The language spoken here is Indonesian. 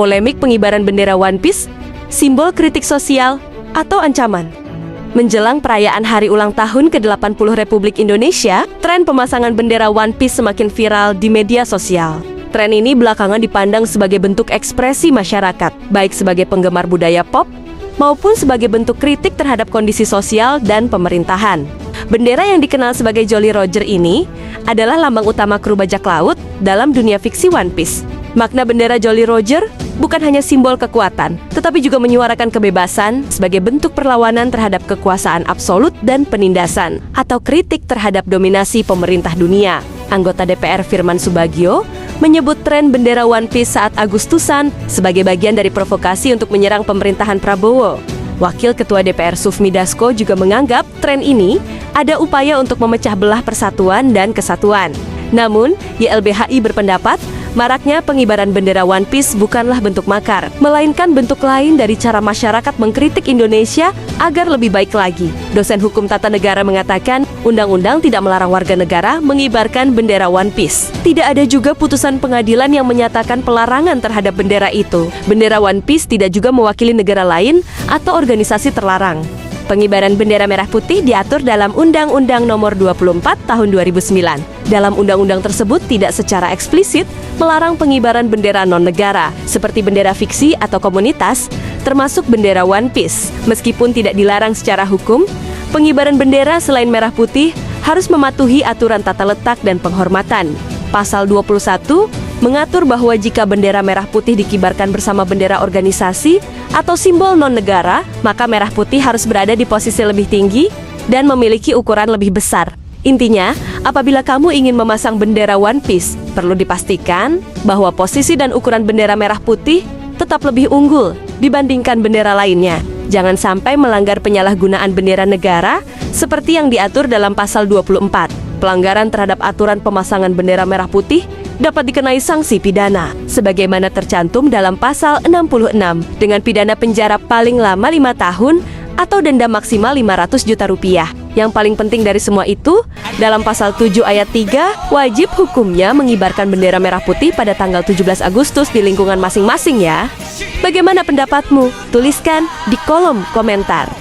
Polemik pengibaran bendera One Piece, simbol kritik sosial, atau ancaman. Menjelang perayaan hari ulang tahun ke-80 Republik Indonesia, tren pemasangan bendera One Piece semakin viral di media sosial. Tren ini belakangan dipandang sebagai bentuk ekspresi masyarakat, baik sebagai penggemar budaya pop, maupun sebagai bentuk kritik terhadap kondisi sosial dan pemerintahan. Bendera yang dikenal sebagai Jolly Roger ini adalah lambang utama kru bajak laut dalam dunia fiksi One Piece. Makna bendera Jolly Roger bukan hanya simbol kekuatan, tetapi juga menyuarakan kebebasan sebagai bentuk perlawanan terhadap kekuasaan absolut dan penindasan, atau kritik terhadap dominasi pemerintah dunia. Anggota DPR Firman Subagio menyebut tren bendera One Piece saat Agustusan sebagai bagian dari provokasi untuk menyerang pemerintahan Prabowo. Wakil Ketua DPR Sufmi Dasko juga menganggap tren ini ada upaya untuk memecah belah persatuan dan kesatuan. Namun, YLBHI berpendapat maraknya pengibaran bendera One Piece bukanlah bentuk makar, melainkan bentuk lain dari cara masyarakat mengkritik Indonesia agar lebih baik lagi. Dosen Hukum Tata Negara mengatakan, undang-undang tidak melarang warga negara mengibarkan bendera One Piece. Tidak ada juga putusan pengadilan yang menyatakan pelarangan terhadap bendera itu. Bendera One Piece tidak juga mewakili negara lain atau organisasi terlarang. Pengibaran bendera merah putih diatur dalam Undang-Undang Nomor 24 Tahun 2009. Dalam undang-undang tersebut tidak secara eksplisit melarang pengibaran bendera non-negara, seperti bendera fiksi atau komunitas, termasuk bendera One Piece. Meskipun tidak dilarang secara hukum, pengibaran bendera selain merah putih harus mematuhi aturan tata letak dan penghormatan. Pasal 21 mengatur bahwa jika bendera merah putih dikibarkan bersama bendera organisasi atau simbol non-negara, maka merah putih harus berada di posisi lebih tinggi dan memiliki ukuran lebih besar. Intinya, apabila kamu ingin memasang bendera One Piece, perlu dipastikan bahwa posisi dan ukuran bendera merah putih tetap lebih unggul dibandingkan bendera lainnya. Jangan sampai melanggar penyalahgunaan bendera negara seperti yang diatur dalam pasal 24. Pelanggaran terhadap aturan pemasangan bendera merah putih dapat dikenai sanksi pidana, sebagaimana tercantum dalam pasal 66, dengan pidana penjara paling lama 5 tahun atau denda maksimal 500 juta rupiah. Yang paling penting dari semua itu, dalam pasal 7 ayat 3, wajib hukumnya mengibarkan bendera merah putih pada tanggal 17 Agustus di lingkungan masing-masing ya. Bagaimana pendapatmu? Tuliskan di kolom komentar.